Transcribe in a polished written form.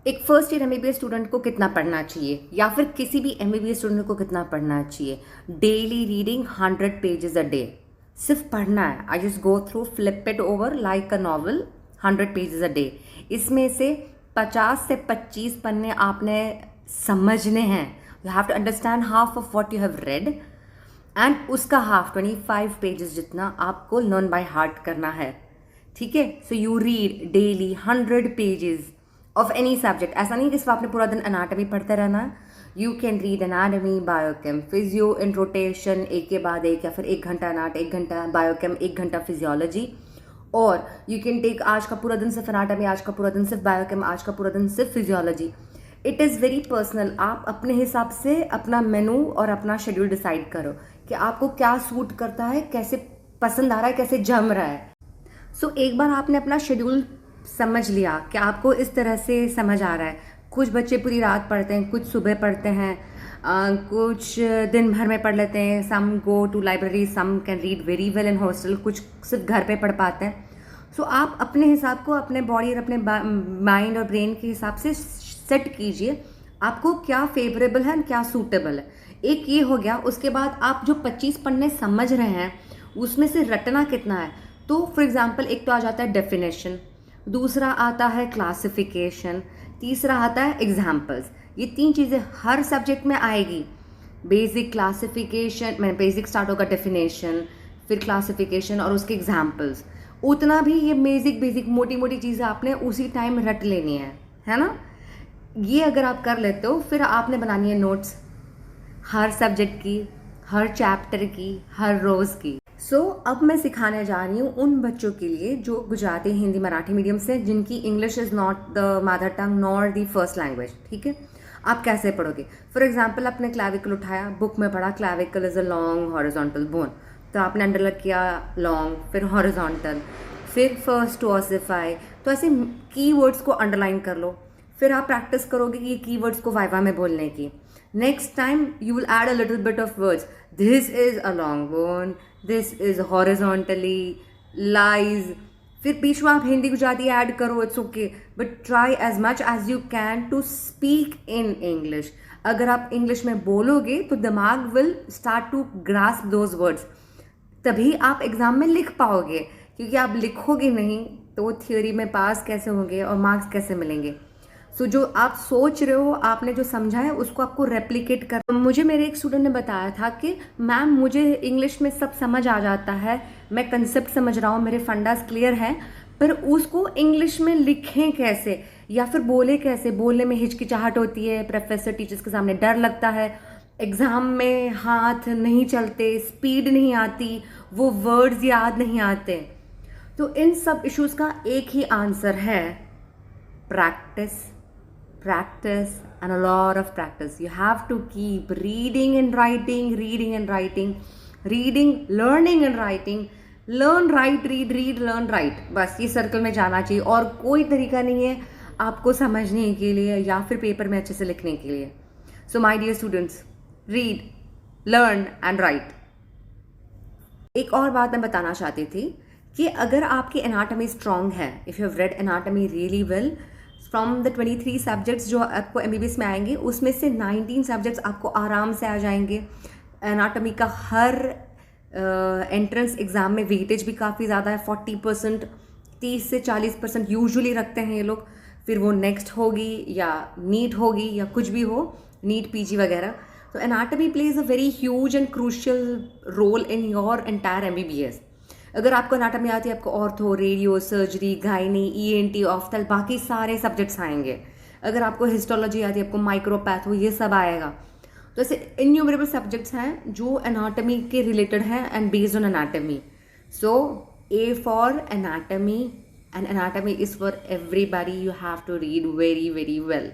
एक first year MBBS student को कितना पढ़ना चाहिए, या फिर किसी भी एमबीबीएस स्टूडेंट को कितना पढ़ना चाहिए? Daily reading 100 pages a day. सिर्फ पढ़ना है। I just go through, flip it over like a novel, 100 pages a day. इसमें से 50 से 25 पन्ने आपने समझने हैं। You have to understand half of what you have read, and उसका हाफ 25 पेजेस जितना आपको लर्न बाय हार्ट करना है। ठीक है? So you read daily 100 pages of any subject. ऐसा नहीं कि सिर्फ आपने पूरा दिन अनाटमी पढ़ते रहना है। You can read anatomy, biochem, physio in rotation, एक के बाद एक, या फिर 1 घंटा अनाट, 1 घंटा बायोकेम, 1 घंटा फिजियोलॉजी। और यू कैन टेक आज का पूरा दिन सिर्फ अनाटमी, आज का पूरा दिन सिर्फ बायोकेम, आज का पूरा दिन सिर्फ physiology. It is very personal. आप अपने हिसाब से अपना मेनू और अपना शेड्यूल डिसाइड करो कि आपको क्या सूट करता है, कैसे पसंद आ रहा है, कैसे जम रहा है। सो एक बार आपने अपना शेड्यूल समझ लिया कि आपको इस तरह से समझ आ रहा है। कुछ बच्चे पूरी रात पढ़ते हैं, कुछ सुबह पढ़ते हैं, कुछ दिन भर में पढ़ लेते हैं। Some go to library, some can read very well in hostel, कुछ सिर्फ घर पे पढ़ पाते हैं। सो आप अपने हिसाब को, अपने बॉडी और अपने माइंड और ब्रेन के हिसाब से सेट कीजिए आपको क्या फेवरेबल है, क्या सूटेबल है। एक ये हो गया। उसके बाद आप जो 25 पन्ने समझ रहे हैं उसमें से रटना कितना है। तो फॉर एग्जाम्पल, एक तो आ जाता है डेफिनेशन, दूसरा आता है क्लासिफिकेशन, तीसरा आता है एग्जाम्पल्स। ये 3 चीज़ें हर सब्जेक्ट में आएगी। बेसिक, क्लासिफिकेशन, मैं बेसिक स्टार्ट होगा, डेफिनेशन, फिर क्लासिफिकेशन और उसके एग्जाम्पल्स। उतना भी ये बेसिक बेसिक मोटी मोटी चीज़ें आपने उसी टाइम रट लेनी है ना। ये अगर आप कर लेते हो, फिर आपने बनानी है नोट्स हर सब्जेक्ट की, हर चैप्टर की, हर रोज़ की। अब मैं सिखाने जा रही हूँ उन बच्चों के लिए जो गुजराती, हिंदी, मराठी मीडियम से, जिनकी English is not the mother tongue nor the first language. ठीक है? आप कैसे पढ़ोगे? फॉर एग्जाम्पल, आपने क्लैविकल उठाया, बुक में पढ़ा clavicle is a long horizontal bone, तो आपने अंडरलाइन किया लॉन्ग, फिर हॉरिजॉन्टल, फिर फर्स्ट टू ऑसिफाई। तो ऐसे कीवर्ड्स को अंडरलाइन कर लो। फिर आप प्रैक्टिस करोगे कि ये कीवर्ड्स को वाइवा में बोलने की। Next time you will add a little bit of words. This is a long bone, this is horizontally lies. फिर बीच में आप हिंदी गुजराती ऐड करो, it's okay, but try as much as you can to speak in English. अगर आप English में बोलोगे तो दिमाग will start to grasp those words, तभी आप एग्ज़ाम में लिख पाओगे। क्योंकि आप लिखोगे नहीं तो थियोरी में पास कैसे होंगे और मार्क्स कैसे मिलेंगे। जो आप सोच रहे हो, आपने जो समझा है, उसको आपको रेप्लिकेट कर। मुझे मेरे एक स्टूडेंट ने बताया था कि मैम, मुझे इंग्लिश में सब समझ आ जाता है, मैं कंसेप्ट समझ रहा हूँ, मेरे फंडास क्लियर हैं, पर उसको इंग्लिश में लिखें कैसे, या फिर बोले कैसे। बोलने में हिचकिचाहट होती है, प्रोफेसर टीचर्स के सामने डर लगता है, एग्ज़ाम में हाथ नहीं चलते, स्पीड नहीं आती, वो वर्ड्स याद नहीं आते। तो इन सब इश्यूज़ का एक ही आंसर है, practice, practice, and a lot of practice. You have to keep reading and writing, reading and writing, reading, learning and writing, learn, write, read, learn, write. बस ये सर्कल में जाना चाहिए, और कोई तरीका नहीं है आपको समझने के लिए या फिर पेपर में अच्छे से लिखने के लिए। So my dear students, read, learn and write. एक और बात मैं बताना चाहती थी कि अगर आपकी एनाटॉमी स्ट्रॉन्ग है, if you have red anatomy really well, from the 23 subjects जो आपको एमबीबीएस में आएंगे, उसमें से 19 सब्जेक्ट्स आपको आराम से आ जाएंगे। एनाटॉमी का हर एंट्रेंस एग्ज़ाम में वेटेज भी काफ़ी ज़्यादा है, 40%, 30 से 40% यूजुअली रखते हैं ये लोग। फिर वो नेक्स्ट होगी या नीट होगी या कुछ भी हो, नीट पीजी वगैरह। तो anatomy plays a very huge and crucial role in your entire MBBS. अगर आपको एनाटॉमी आती है, आपको ortho, radio, surgery, gynae, ENT, ophthal, बाकी सारे सब्जेक्ट्स आएंगे। अगर आपको हिस्टोलॉजी आती है, आपको माइक्रोपैथो, ये सब आएगा। तो ऐसे इन्यूमरेबल सब्जेक्ट्स हैं जो एनाटॉमी के रिलेटेड हैं and based on anatomy. So A for anatomy, and anatomy is for everybody. You have to read very very well.